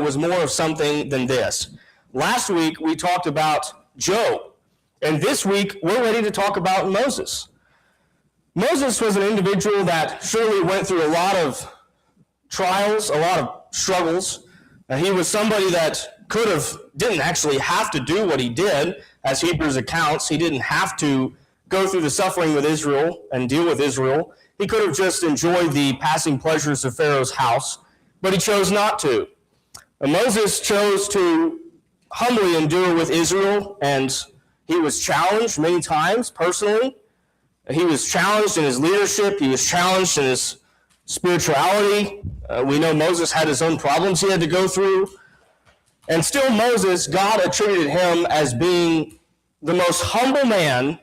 was more of something than this. Last week, we talked about Job, and this week, we're ready to talk about Moses. Moses was an individual that surely went through a lot of trials, a lot of struggles. He was somebody that didn't actually have to do what he did, as Hebrews accounts. He didn't have to go through the suffering with Israel and deal with Israel. He could have just enjoyed the passing pleasures of Pharaoh's house, but he chose not to. And Moses chose to humbly endure with Israel, and he was challenged many times personally. He was challenged in his leadership. He was challenged in his spirituality. We know Moses had his own problems he had to go through. And still Moses, God attributed him as being the most humble man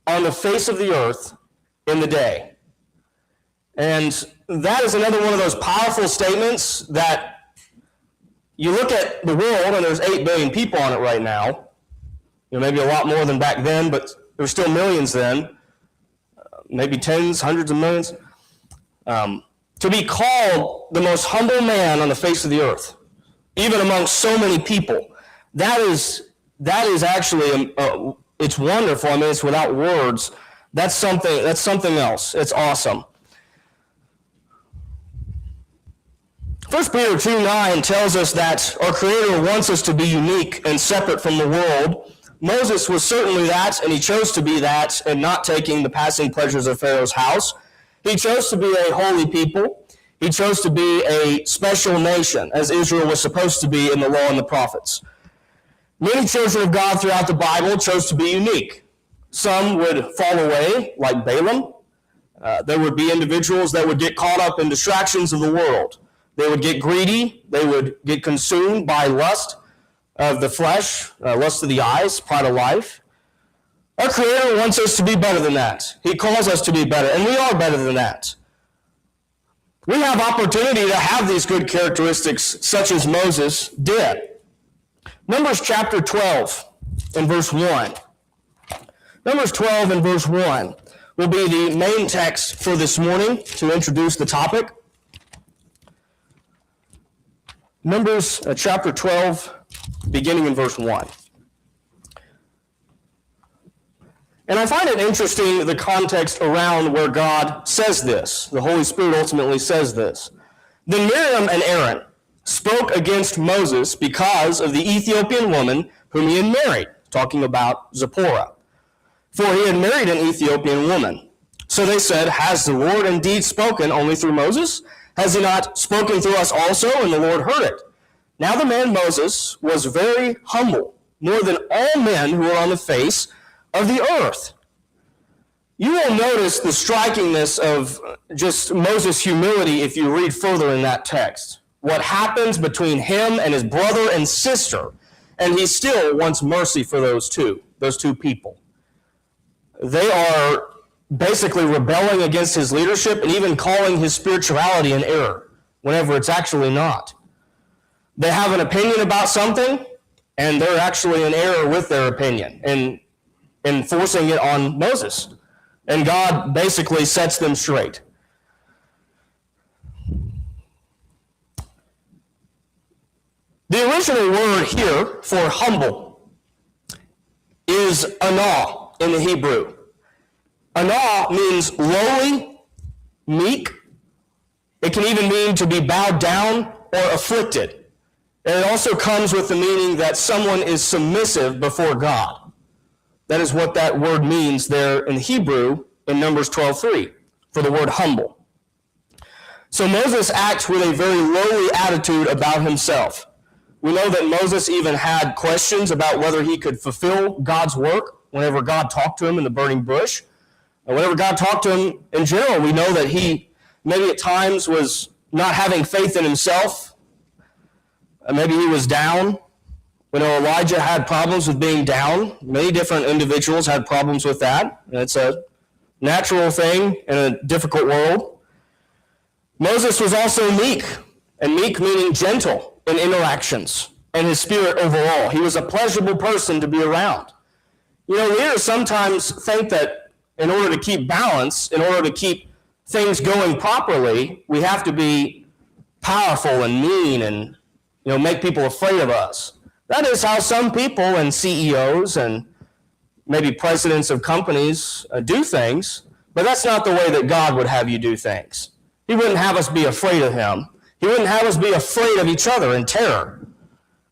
on the face of the earth in the day. And that is another one of those powerful statements that you look at the world, and there's 8 billion people on it right now. Maybe a lot more than back then, but there were still millions then. Maybe tens, hundreds of millions. To be called the most humble man on the face of the earth, even among so many people, that is actually, it's wonderful. I mean, it's without words. That's something else. It's awesome. 1 Peter 2:9 tells us that our Creator wants us to be unique and separate from the world. Moses was certainly that, and he chose to be that, and not taking the passing pleasures of Pharaoh's house. He chose to be a holy people. He chose to be a special nation, as Israel was supposed to be in the law and the prophets. Many children of God throughout the Bible chose to be unique. Some would fall away, like Balaam. There would be individuals that would get caught up in distractions of the world. They would get greedy. They would get consumed by lust of the flesh, lust of the eyes, pride of life. Our Creator wants us to be better than that. He calls us to be better, and we are better than that. We have opportunity to have these good characteristics such as Moses did. Numbers chapter 12 and verse 1. Numbers 12 and verse 1 will be the main text for this morning to introduce the topic. Numbers chapter 12, beginning in verse 1. And I find it interesting, the context around where God says this. The Holy Spirit ultimately says this. Then Miriam and Aaron spoke against Moses because of the Ethiopian woman whom he had married, talking about Zipporah. For he had married an Ethiopian woman. So they said, has the Lord indeed spoken only through Moses? Has he not spoken through us also? And the Lord heard it. Now the man Moses was very humble, more than all men who are on the face of the earth. You will notice the strikingness of just Moses' humility if you read further in that text. What happens between him and his brother and sister, and he still wants mercy for those two people. They are basically rebelling against his leadership and even calling his spirituality an error, whenever it's actually not. They have an opinion about something, and they're actually in error with their opinion and enforcing it on Moses. And God basically sets them straight. The original word here for humble is anah in the Hebrew. Anah means lowly, meek. It can even mean to be bowed down or afflicted. And it also comes with the meaning that someone is submissive before God. That is what that word means there in Hebrew in Numbers 12:3 for the word humble. So Moses acts with a very lowly attitude about himself. We know that Moses even had questions about whether he could fulfill God's work whenever God talked to him in the burning bush. And whenever God talked to him in general, we know that he maybe at times was not having faith in himself. Maybe he was down. We know Elijah had problems with being down. Many different individuals had problems with that. And it's a natural thing in a difficult world. Moses was also meek, and meek meaning gentle in interactions and his spirit overall. He was a pleasurable person to be around. Leaders sometimes think that in order to keep balance, in order to keep things going properly, we have to be powerful and mean and make people afraid of us. That is how some people and CEOs and maybe presidents of companies do things, but that's not the way that God would have you do things. He wouldn't have us be afraid of him. He wouldn't have us be afraid of each other in terror.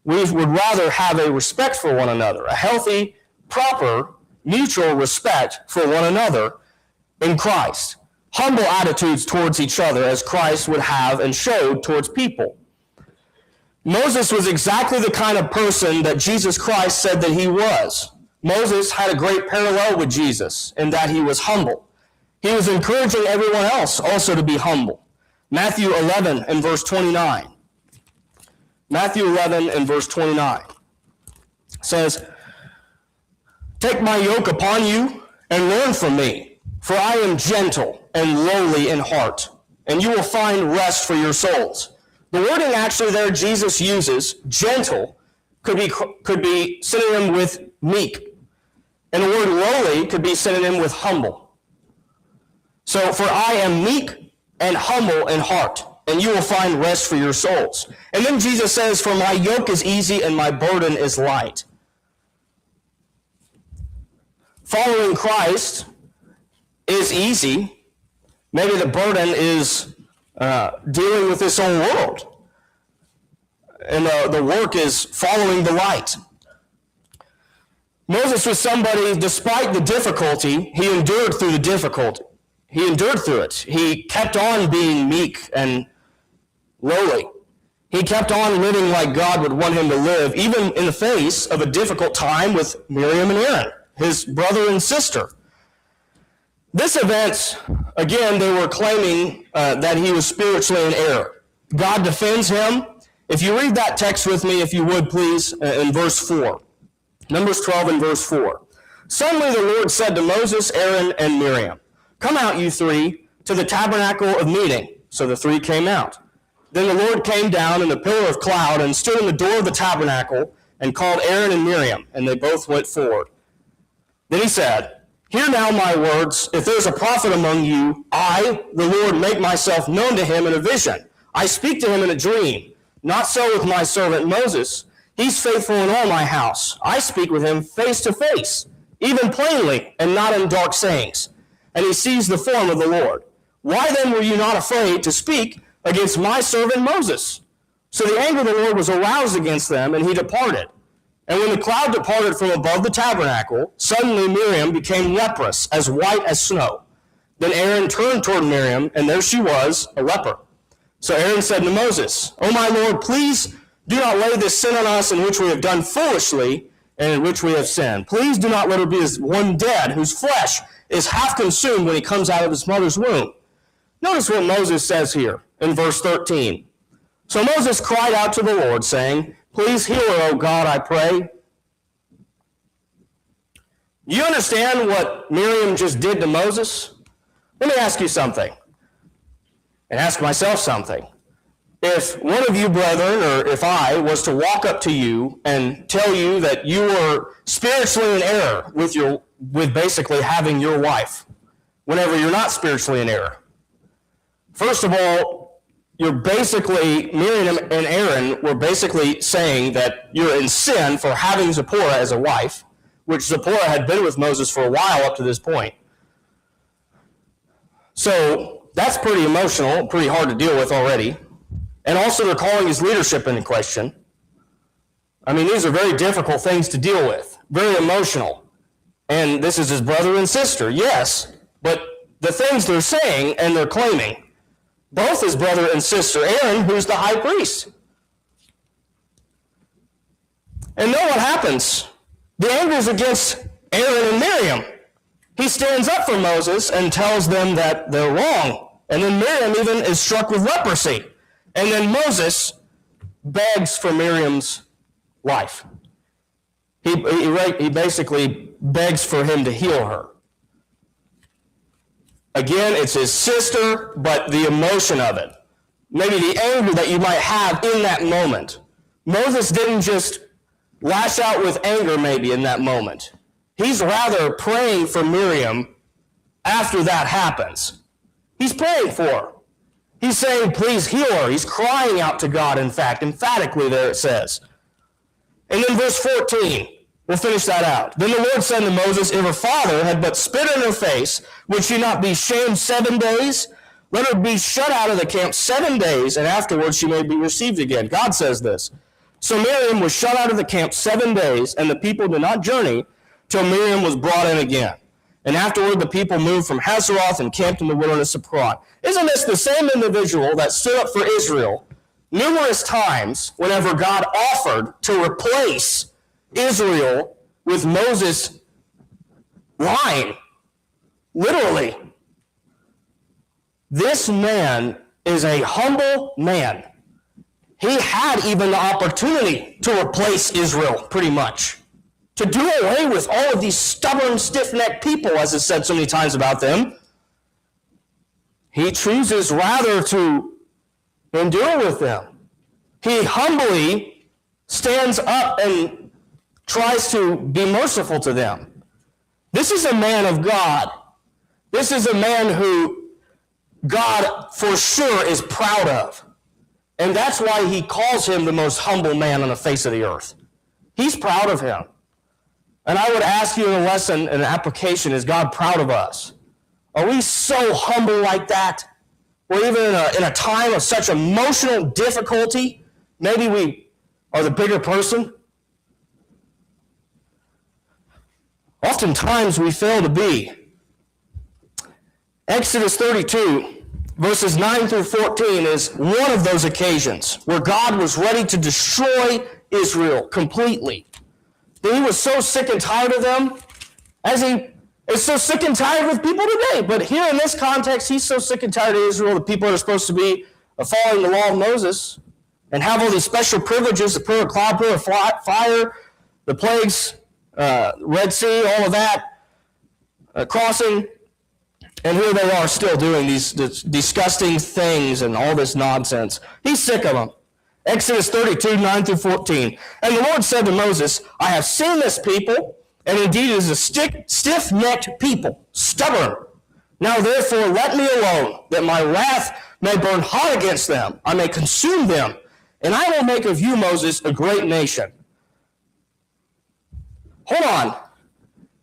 We would rather have a respect for one another, a healthy, proper, mutual respect for one another in Christ. Humble attitudes towards each other as Christ would have and showed towards people. Moses was exactly the kind of person that Jesus Christ said that he was. Moses had a great parallel with Jesus in that he was humble. He was encouraging everyone else also to be humble. Matthew 11 and verse 29. Matthew 11 and verse 29 says, "Take my yoke upon you and learn from me, for I am gentle and lowly in heart, and you will find rest for your souls." The wording actually there Jesus uses, gentle, could be synonym with meek. And the word lowly could be synonym with humble. So, for I am meek and humble in heart, and you will find rest for your souls. And then Jesus says, "For my yoke is easy and my burden is light." Following Christ is easy. Maybe the burden is dealing with this whole world. And the work is following the light. Moses was somebody, despite the difficulty, he endured through the difficulty. He endured through it. He kept on being meek and lowly. He kept on living like God would want him to live, even in the face of a difficult time with Miriam and Aaron, his brother and sister. This event, again, they were claiming that he was spiritually in error. God defends him. If you read that text with me, if you would, please, in verse 4. Numbers 12 and verse 4. "Suddenly the Lord said to Moses, Aaron, and Miriam, 'Come out, you three, to the tabernacle of meeting.' So the three came out. Then the Lord came down in a pillar of cloud and stood in the door of the tabernacle and called Aaron and Miriam, and they both went forward. Then he said, 'Hear now my words. If there is a prophet among you, I, the Lord, make myself known to him in a vision. I speak to him in a dream. Not so with my servant Moses. He's faithful in all my house. I speak with him face to face, even plainly, and not in dark sayings. And he sees the form of the Lord. Why then were you not afraid to speak against my servant Moses?' So the anger of the Lord was aroused against them, and he departed. And when the cloud departed from above the tabernacle, suddenly Miriam became leprous, as white as snow. Then Aaron turned toward Miriam, and there she was, a leper. So Aaron said to Moses, 'O my Lord, please do not lay this sin on us in which we have done foolishly and in which we have sinned. Please do not let her be as one dead, whose flesh is half consumed when he comes out of his mother's womb.'" Notice what Moses says here in verse 13. "So Moses cried out to the Lord, saying, 'Please heal her, O God, I pray.'" Do you understand what Miriam just did to Moses? Let me ask you something, and ask myself something. If one of you brethren, or if I, was to walk up to you and tell you that you were spiritually in error with basically having your wife, whenever you're not spiritually in error. First of all, Miriam and Aaron were basically saying that you're in sin for having Zipporah as a wife, which Zipporah had been with Moses for a while up to this point. So that's pretty emotional, pretty hard to deal with already. And also they're calling his leadership into question. I mean, these are very difficult things to deal with, very emotional. And this is his brother and sister, yes, but the things they're saying and they're claiming, both his brother and sister, Aaron, who's the high priest. And know what happens? The anger is against Aaron and Miriam. He stands up for Moses and tells them that they're wrong. And then Miriam even is struck with leprosy. And then Moses begs for Miriam's life. He basically begs for him to heal her. Again, it's his sister, but the emotion of it, maybe the anger that you might have in that moment. Moses didn't just lash out with anger maybe in that moment. He's rather praying for Miriam after that happens. He's praying for her. He's saying, please heal her. He's crying out to God, in fact, emphatically there it says. And then verse 14, we'll finish that out. Then the Lord said to Moses, if her father had but spit in her face, would she not be shamed 7 days? Let her be shut out of the camp 7 days, and afterwards she may be received again. God says this. So Miriam was shut out of the camp 7 days, and the people did not journey till Miriam was brought in again. And afterward the people moved from Hazeroth and camped in the wilderness of Paran. Isn't this the same individual that stood up for Israel numerous times whenever God offered to replace Israel with Moses lying? Literally. This man is a humble man. He had even the opportunity to replace Israel, pretty much. To do away with all of these stubborn, stiff-necked people, as is said so many times about them. He chooses rather to endure with them. He humbly stands up and tries to be merciful to them. This is a man of God. This is a man who God for sure is proud of. And that's why he calls him the most humble man on the face of the earth. He's proud of him. And I would ask you in a lesson, an application, is God proud of us? Are we so humble like that? Or even in a time of such emotional difficulty, maybe we are the bigger person? Oftentimes we fail to be. Exodus 32, verses 9 through 14 is one of those occasions where God was ready to destroy Israel completely. That he was so sick and tired of them, as he is so sick and tired with people today. But here in this context, he's so sick and tired of Israel, the people that are supposed to be following the law of Moses and have all these special privileges, the pillar of cloud, pillar of fire, the plagues, Red Sea, all of that, crossing. And here they are still doing these disgusting things and all this nonsense. He's sick of them. Exodus 32, 9 through 14. And the Lord said to Moses, I have seen this people, and indeed it is a stiff-necked people, stubborn. Now therefore let me alone, that my wrath may burn hot against them. I may consume them, and I will make of you, Moses, a great nation. Hold on.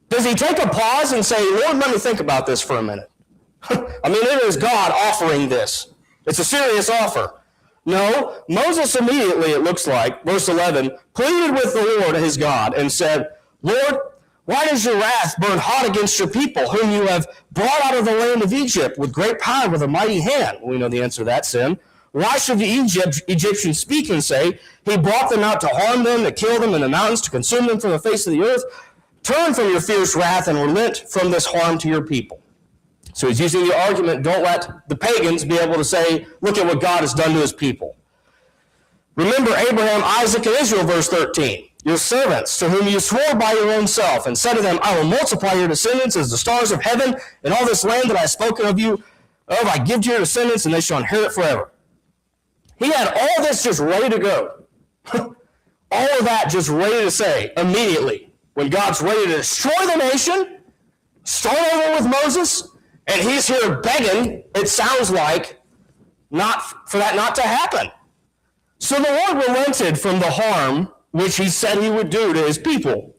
Does he take a pause and say, Lord, let me think about this for a minute? I mean, it is God offering this. It's a serious offer. No, Moses immediately, it looks like, verse 11, pleaded with the Lord his God and said, Lord, why does your wrath burn hot against your people, whom you have brought out of the land of Egypt with great power, with a mighty hand? We know the answer to that sin. Why should the Egyptians speak and say, he brought them out to harm them, to kill them in the mountains, to consume them from the face of the earth? Turn from your fierce wrath and relent from this harm to your people. So he's using the argument, don't let the pagans be able to say, look at what God has done to his people. Remember Abraham, Isaac, and Israel, verse 13, your servants, to whom you swore by your own self, and said to them, I will multiply your descendants as the stars of heaven, and all this land that I have spoken of you, I give to your descendants, and they shall inherit forever. He had all this just ready to go. All of that just ready to say immediately. When God's ready to destroy the nation, start over with Moses, and he's here begging, it sounds like, for that not to happen. So the Lord relented from the harm which he said he would do to his people.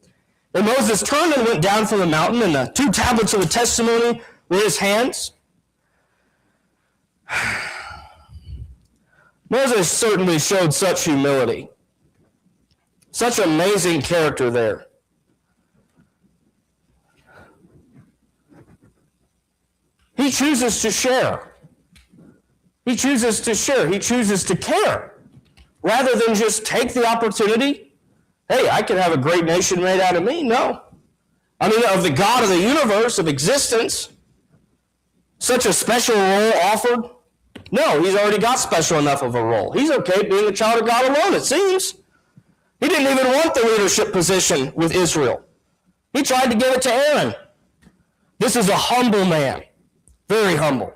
And Moses turned and went down from the mountain, and the 2 tablets of the testimony were in his hands. Moses certainly showed such humility, such amazing character there. He chooses to share. He chooses to share. He chooses to care. Rather than just take the opportunity, hey, I can have a great nation made out of me. No. I mean, of the God of the universe, of existence, such a special role offered. No, he's already got special enough of a role. He's okay being a child of God alone, it seems. He didn't even want the leadership position with Israel. He tried to give it to Aaron. This is a humble man. Very humble.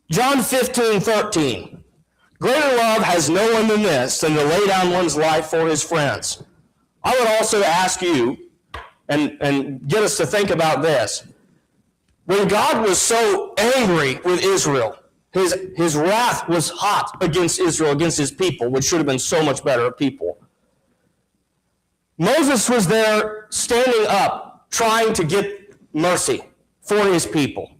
John 15:13. Greater love has no one than this, than to lay down one's life for his friends. I would also ask you, and get us to think about this. When God was so angry with Israel, His wrath was hot against Israel, against his people, which should have been so much better people. Moses was there standing up, trying to get mercy for his people.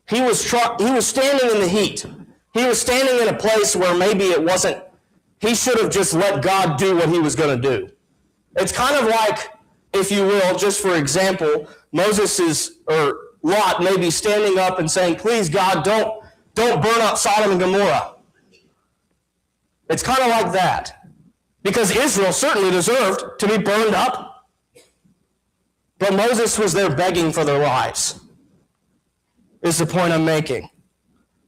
He was standing in the heat. He was standing in a place where maybe it wasn't, he should have just let God do what he was going to do. It's kind of like, if you will, just for example, Lot may be standing up and saying, please God, don't burn up Sodom and Gomorrah. It's kind of like that. Because Israel certainly deserved to be burned up. But Moses was there begging for their lives, is the point I'm making.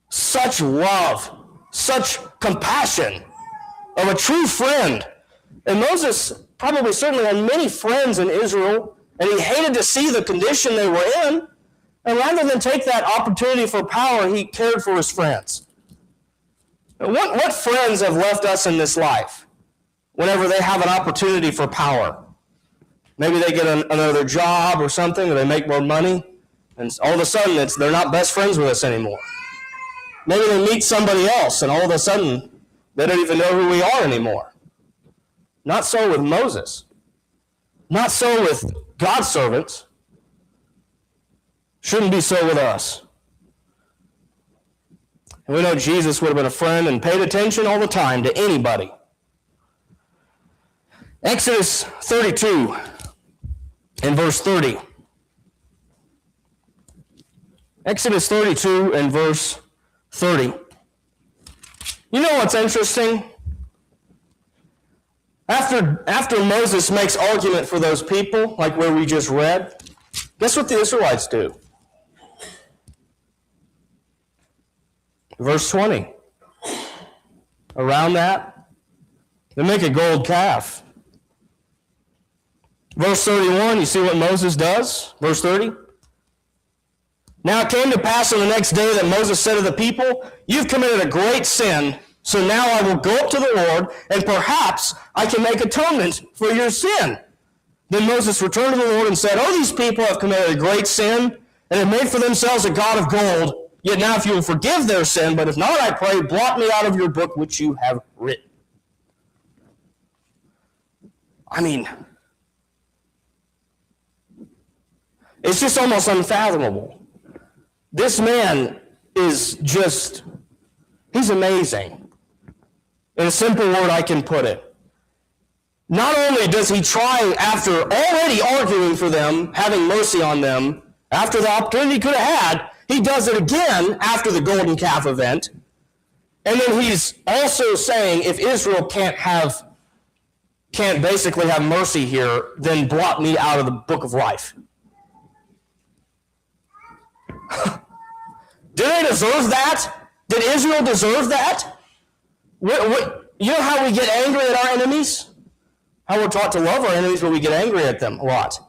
Such love, such compassion of a true friend. And Moses probably certainly had many friends in Israel, and he hated to see the condition they were in. And rather than take that opportunity for power, he cared for his friends. What friends have left us in this life whenever they have an opportunity for power? Maybe they get another job or something, or they make more money, and all of a sudden they're not best friends with us anymore. Maybe they meet somebody else, and all of a sudden they don't even know who we are anymore. Not so with Moses. Not so with God's servants. Shouldn't be so with us. And we know Jesus would have been a friend and paid attention all the time to anybody. Exodus 32 and verse 30. Exodus 32 and verse 30. You know what's interesting? After Moses makes argument for those people, like where we just read, guess what the Israelites do? Verse 20. Around that, they make a gold calf. Verse 31, you see what Moses does? Verse 30. Now it came to pass on the next day that Moses said to the people, you've committed a great sin, so now I will go up to the Lord, and perhaps I can make atonement for your sin. Then Moses returned to the Lord and said, oh, these people have committed a great sin, and have made for themselves a god of gold. Yet now if you will forgive their sin, but if not, I pray, blot me out of your book which you have written. I mean, it's just almost unfathomable. This man is just, he's amazing. In a simple word, I can put it. Not only does he try, after already arguing for them, having mercy on them, after the opportunity he could have had, he does it again after the golden calf event. And then he's also saying, if Israel can't basically have mercy here, then blot me out of the book of life. Did they deserve that? Did Israel deserve that? You know how we get angry at our enemies? How we're taught to love our enemies, but we get angry at them a lot.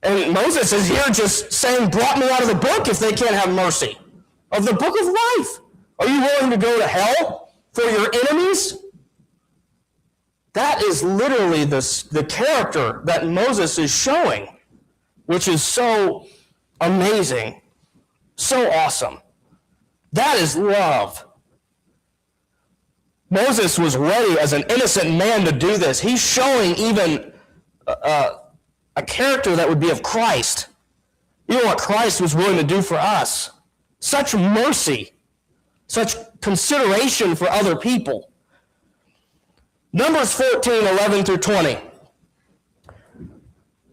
And Moses is here just saying, blot me out of the book if they can't have mercy. Of the book of life. Are you willing to go to hell for your enemies? That is literally the character that Moses is showing, which is so amazing, so awesome. That is love. Moses was ready as an innocent man to do this. He's showing even a character that would be of Christ. You know what Christ was willing to do for us? Such mercy, such consideration for other people. Numbers 14, 11 through 20.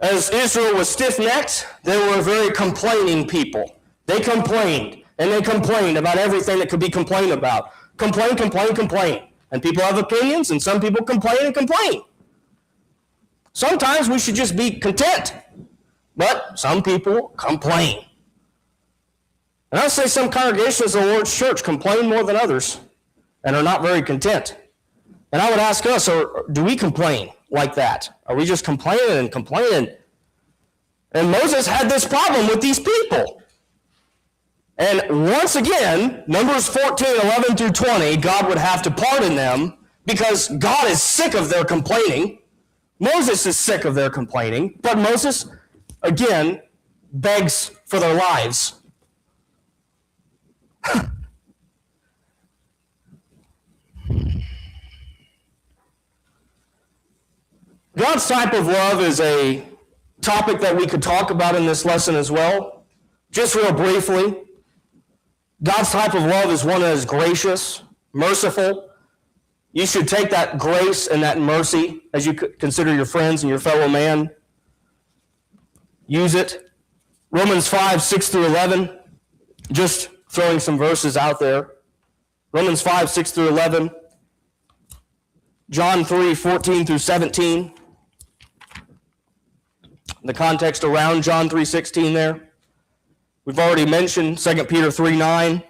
As Israel was stiff-necked, they were a very complaining people. They complained, and they complained about everything that could be complained about. Complain, complain, complain. And people have opinions, and some people complain and complain. Sometimes we should just be content, but some people complain. And I'll say some congregations of the Lord's church complain more than others and are not very content. And I would ask us, do we complain like that? Are we just complaining and complaining? And Moses had this problem with these people. And once again, Numbers 14, 11 through 20, God would have to pardon them because God is sick of their complaining. Moses is sick of their complaining, but Moses, again, begs for their lives. God's type of love is a topic that we could talk about in this lesson as well. Just real briefly, God's type of love is one that is gracious, merciful. You should take that grace and that mercy as you consider your friends and your fellow man. Use it. Romans 5, 6 through 11, just throwing some verses out there. Romans 5, 6 through 11. John 3, 14 through 17. The context around John 3:16 there. We've already mentioned 2 Peter 3:9.